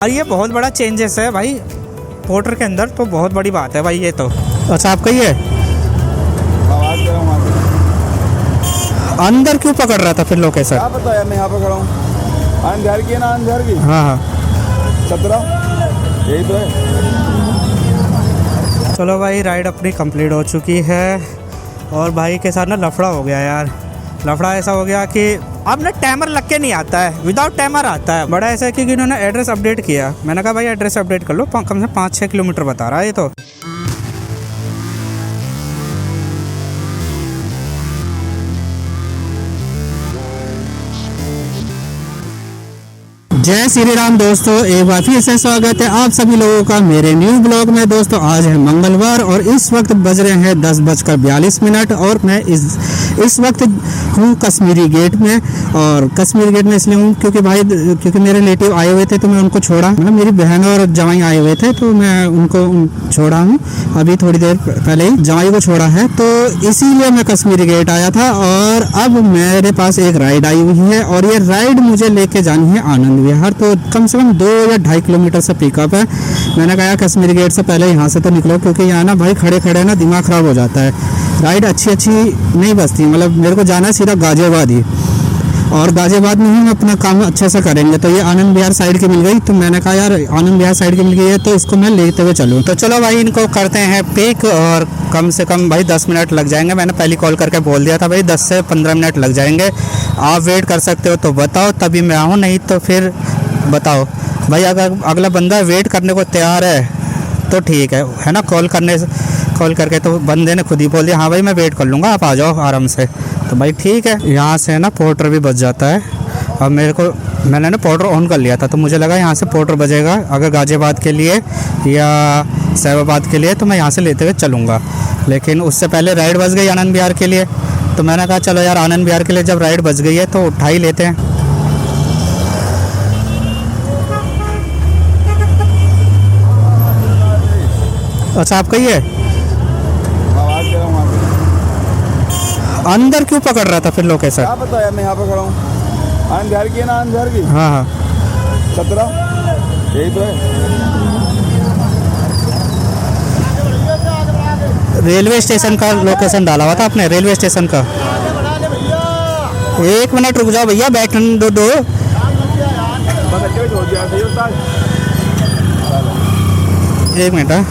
और ये बहुत बड़ा चेंजेस है भाई पोर्टर के अंदर, तो बहुत बड़ी बात है भाई ये तो। अच्छा आपका ही है? आवाज़ कर रहा हूँ अंदर क्यों पकड़ रहा था फिर लोकेशन? क्या पता यार, मैं यहाँ पे खड़ा हूँ। आनंद विहार की है ना, आनंद विहार की हाँ हाँ 17 यही तो है। चलो भाई राइड अपनी कंप्लीट हो चुकी है और भाई के साथ ना लफड़ा हो गया यार। लफड़ा ऐसा हो गया कि अब ना टाइमर लग के नहीं आता है, विदाउट टाइमर आता है। बड़ा ऐसा है कि इन्होंने एड्रेस अपडेट किया। मैंने कहा भाई एड्रेस अपडेट कर लो, कम से 5-6 किलोमीटर बता रहा है ये तो। जय श्री राम दोस्तों, एक बार फिर से स्वागत है आप सभी लोगों का मेरे न्यू ब्लॉग में। दोस्तों आज है मंगलवार और इस वक्त बज रहे हैं 10:42 और मैं इस वक्त हूँ कश्मीरी गेट में। और कश्मीरी गेट में इसलिए हूँ क्योंकि मेरे रिलेटिव आए हुए थे तो मैं उनको छोड़ा, मतलब मेरी बहन और जवाई आए हुए थे तो मैं उनको छोड़ा हूँ। अभी थोड़ी देर पहले ही जवाई को छोड़ा है तो इसीलिए मैं कश्मीरी गेट आया था। और अब मेरे पास एक राइड आई हुई है और ये राइड मुझे लेके जानी है आनंद विहार। तो कम से कम 2 या 2.5 किलोमीटर से पिकअप है। मैंने कहा कश्मीरी गेट से पहले यहाँ से तो निकलो क्योंकि यहाँ ना भाई खड़े खड़े ना दिमाग ख़राब हो जाता है। राइड अच्छी नहीं बसती, मतलब मेरे को जाना है सीधा गाजियाबाद ही, और गाजियाबाद में ही हम अपना काम अच्छे से करेंगे। तो ये आनंद विहार साइड की मिल गई तो मैंने कहा यार आनंद विहार साइड की मिल गई है तो इसको मैं लेते हुए चलूँ। तो चलो भाई इनको करते हैं पिक और कम से कम भाई 10 मिनट लग जाएंगे। मैंने पहले कॉल करके बोल दिया था भाई 10 से 15 मिनट लग जाएंगे। आप वेट कर सकते हो तो बताओ तभी मैं आऊँ, नहीं तो फिर बताओ भाई। अगर अगला बंदा वेट करने को तैयार है तो ठीक है ना। कॉल करके तो बंदे ने खुद ही बोल दिया हाँ भाई मैं वेट कर लूँगा, आप आ जाओ आराम से। तो भाई ठीक है, यहाँ से ना पोर्टर भी बज जाता है। और मैंने ना पोर्टर ऑन कर लिया था तो मुझे लगा यहाँ से पोर्टर बजेगा अगर गाजियाबाद के लिए या सैबाबाद के लिए, तो मैं यहाँ से लेते हुए चलूँगा। लेकिन उससे पहले राइड बज गई आनंद विहार के लिए, तो मैंने कहा चलो यार आनंद विहार के लिए जब राइड बज गई है तो उठा ही लेते हैं। अच्छा आपका ही है? आवाज़ कर रहा हूँ अंदर क्यों पकड़ रहा था फिर लोकेशन? क्या पता यार, मैं यहाँ पे खड़ा हूँ। आनंद विहार की है ना, आनंद विहार की हाँ हाँ 17 यही तो है। रेलवे स्टेशन का लोकेशन डाला हुआ था आपने, रेलवे स्टेशन का। 1 मिनट रुक जाओ भैया, बैठने दो। बस अच्छे छोड़ दिया सही होता है। 1 मिनट है।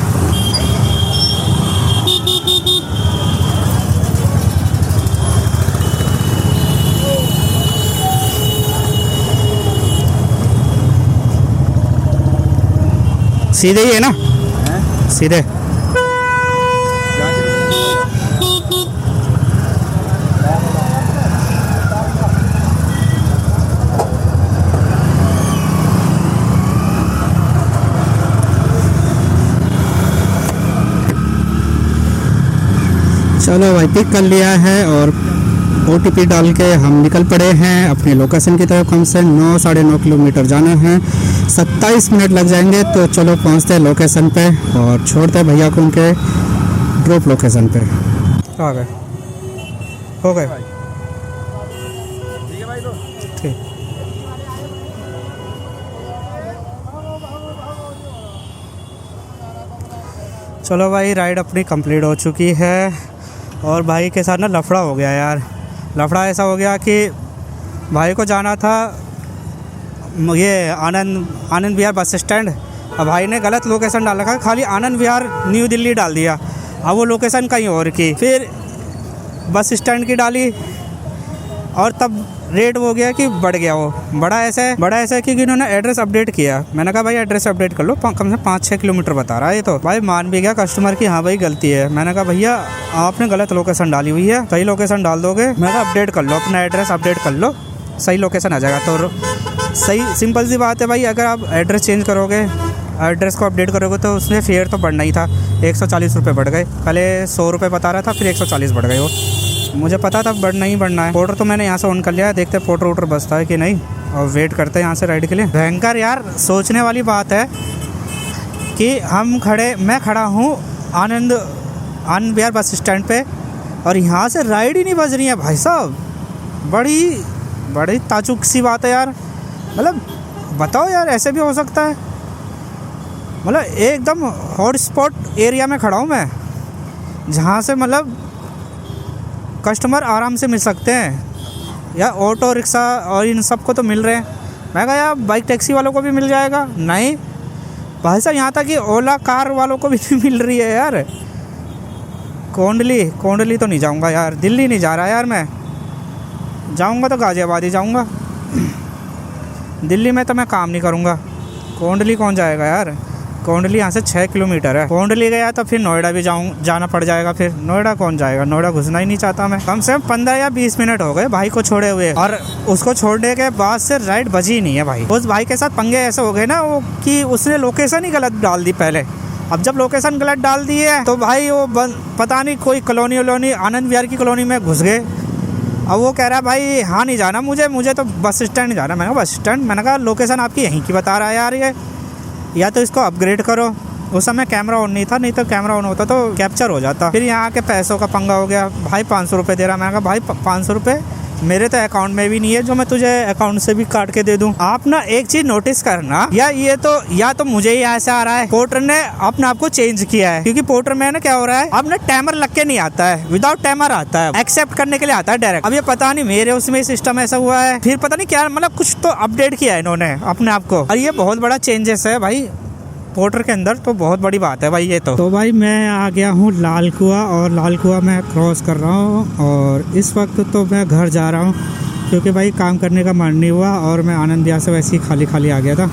सीधे ही है ना? सीधे। चलो भाई पिक कर लिया है और OTP डाल के हम निकल पड़े हैं अपने लोकेशन की तरफ। कम से 9-9.5 किलोमीटर जाना है, 27 मिनट लग जाएंगे। तो चलो पहुंचते हैं लोकेशन पे और छोड़ते हैं भैया को उनके ड्रॉप लोकेशन पे। आ गए, हो गए ठीक है भाई, तो ठीक। चलो भाई राइड अपनी कंप्लीट हो चुकी है और भाई के साथ ना लफड़ा हो गया यार। लफड़ा ऐसा हो गया कि भाई को जाना था ये आनंद विहार बस स्टैंड। अब भाई ने गलत लोकेशन डाल रखा, खाली आनंद विहार न्यू दिल्ली डाल दिया। अब वो लोकेशन कहीं और की, फिर बस स्टैंड की डाली और तब रेट हो गया कि बढ़ गया। वो बड़ा ऐसा है कि इन्होंने एड्रेस अपडेट किया। मैंने कहा भाई एड्रेस अपडेट कर लो, कम से 5-6 किलोमीटर बता रहा है ये तो। भाई मान भी गया कस्टमर की हाँ भाई गलती है। मैंने कहा भैया आपने गलत लोकेशन डाली हुई है, सही लोकेशन डाल दोगे? मैं कहा अपडेट कर लो, अपना एड्रेस अपडेट कर लो, सही लोकेशन आ जाएगा। तो सही सिंपल सी बात है भाई, अगर आप एड्रेस चेंज करोगे, एड्रेस को अपडेट करोगे तो उसमें फेयर तो बढ़ना ही था। 140 रुपये बढ़ गए, पहले 100 रुपये बता रहा था फिर 140 बढ़ गए। वो मुझे पता था बढ़ना ही बढ़ना है। पोर्टर तो मैंने यहाँ से ऑन कर लिया है, देखते पोर्टर वोटर बसता है कि नहीं और वेट करते हैं यहाँ से राइड के लिए। भयंकर यार सोचने वाली बात है कि मैं खड़ा हूँ आनंद विहार बस स्टैंड पे और यहाँ से राइड ही नहीं बज रही है भाई साहब। बड़ी ताजुब सी बात है यार। मतलब बताओ यार, ऐसे भी हो सकता है? मतलब एकदम हॉट स्पॉट एरिया में खड़ा हूँ मैं, जहाँ से मतलब कस्टमर आराम से मिल सकते हैं। या ऑटो रिक्शा और इन सब को तो मिल रहे हैं, मैं कहा यार बाइक टैक्सी वालों को भी मिल जाएगा, नहीं भाई साहब यहाँ तक कि ओला कार वालों को भी मिल रही है यार। कोंडली तो नहीं जाऊँगा यार, दिल्ली नहीं जा रहा यार, मैं जाऊँगा तो गाज़ियाबाद ही जाऊँगा, दिल्ली में तो मैं काम नहीं करूँगा। कोंडली कौन जाएगा यार, कोंडली यहाँ से 6 किलोमीटर है। कोंडली गया तो फिर नोएडा भी जाना पड़ जाएगा, फिर नोएडा कौन जाएगा, नोएडा घुसना ही नहीं चाहता मैं। कम से कम 15 या 20 मिनट हो गए भाई को छोड़े हुए, और उसको छोड़ने के बाद से राइड बजी ही नहीं है भाई। उस भाई के साथ पंगे ऐसे हो गए ना वो कि उसने लोकेशन ही गलत डाल दी पहले। अब जब लोकेशन गलत डाल दी है तो भाई वो पता नहीं कोई कॉलोनी आनंद विहार की कॉलोनी में घुस गए। अब वो कह रहा है भाई हाँ नहीं जाना मुझे तो बस स्टैंड जाना। मैंने कहा बस स्टैंड, मैंने कहा लोकेशन आपकी यहीं की बता रहा है यार ये, या तो इसको अपग्रेड करो। उस समय कैमरा ऑन नहीं था, नहीं तो कैमरा ऑन होता तो कैप्चर हो जाता। फिर यहाँ के पैसों का पंगा हो गया, भाई 500 रुपये दे रहा। मैंने कहा भाई 500 रुपये मेरे तो अकाउंट में भी नहीं है जो मैं तुझे अकाउंट से भी काट के दे दूं। आप ना एक चीज नोटिस करना, या तो मुझे ही ऐसा आ रहा है, पोर्टर ने अपने आप को चेंज किया है, क्योंकि पोर्टर में ना क्या हो रहा है, अब ना टाइमर लग के नहीं आता है, विदाउट टाइमर आता है, एक्सेप्ट करने के लिए आता है डायरेक्ट। अब ये पता नहीं मेरे उसमें सिस्टम ऐसा हुआ है, फिर पता नहीं क्या, मतलब कुछ तो अपडेट किया है इन्होंने अपने आप को, और ये बहुत बड़ा चेंजेस है भाई पोर्टर के अंदर, तो बहुत बड़ी बात है भाई ये तो भाई मैं आ गया हूँ लाल कुआं, और लाल कुआं मैं क्रॉस कर रहा हूँ, और इस वक्त तो मैं घर जा रहा हूँ क्योंकि भाई काम करने का मन नहीं हुआ, और मैं आनंद विहार से वैसे ही खाली आ गया था,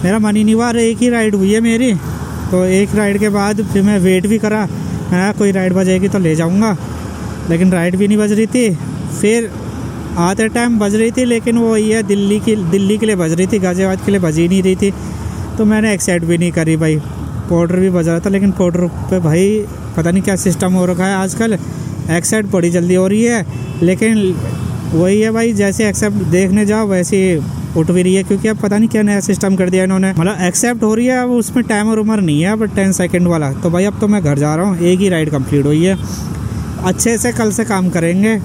मेरा मन ही नहीं हुआ। एक ही राइड हुई है मेरी, तो एक राइड के बाद फिर मैं वेट भी करा, मैं कोई राइड बजेगी तो ले जाऊँगा, लेकिन राइड भी नहीं बज रही थी। फिर आते टाइम बज रही थी, लेकिन वो ये दिल्ली के लिए बज रही थी, गाज़ियाबाद के लिए बज ही नहीं रही थी, तो मैंने एक्सेप्ट भी नहीं करी भाई। पोर्टर भी बज रहा था, लेकिन पोर्टर पे भाई पता नहीं क्या सिस्टम हो रखा है आजकल, एक्सेप्ट बड़ी जल्दी हो रही है, लेकिन वही है भाई जैसे एक्सेप्ट देखने जाओ वैसे उठ भी रही है, क्योंकि अब पता नहीं क्या नया सिस्टम कर दिया इन्होंने, मतलब एक्सेप्ट हो रही है अब उसमें टाइम और उम्र नहीं है, बट 10 सेकेंड वाला। तो भाई अब तो मैं घर जा रहा हूँ, एक ही राइड कंप्लीट हुई है, अच्छे से कल से काम करेंगे।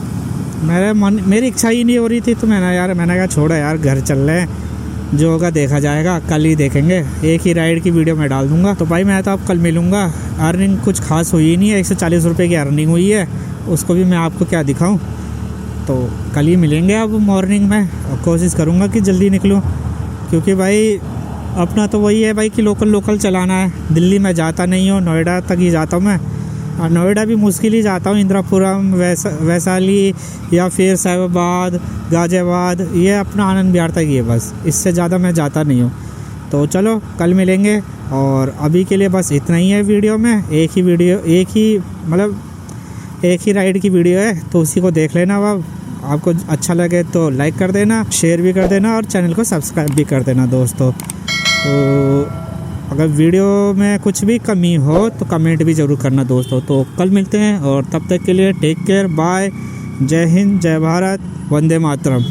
मेरी इच्छा ही नहीं हो रही थी, तो मैंने कहा छोड़ो यार घर चल रहे हैं, जो होगा देखा जाएगा, कल ही देखेंगे। एक ही राइड की वीडियो मैं डाल दूंगा। तो भाई मैं तो अब कल मिलूंगा। अर्निंग कुछ खास हुई नहीं है, 140 रुपये की अर्निंग हुई है, उसको भी मैं आपको क्या दिखाऊं। तो कल ही मिलेंगे अब मॉर्निंग में, और कोशिश करूंगा कि जल्दी निकलूं, क्योंकि भाई अपना तो वही है भाई कि लोकल चलाना है। दिल्ली में जाता नहीं हूँ, नोएडा तक ही जाता हूँ मैं, और नोएडा भी मुश्किल ही जाता हूँ, इंदिरापुरम, वैशाली या फिर साहिबाबाद, गाज़ियाबाद, ये अपना आनंद विहार तक ही है बस, इससे ज़्यादा मैं जाता नहीं हूँ। तो चलो कल मिलेंगे, और अभी के लिए बस इतना ही है वीडियो में। एक ही राइड की वीडियो है, तो उसी को देख लेना। अब आपको अच्छा लगे तो लाइक कर देना, शेयर भी कर देना, और चैनल को सब्सक्राइब भी कर देना दोस्तों। तो अगर वीडियो में कुछ भी कमी हो तो कमेंट भी ज़रूर करना दोस्तों। तो कल मिलते हैं, और तब तक के लिए टेक केयर, बाय, जय हिंद, जय भारत, वंदे मातरम।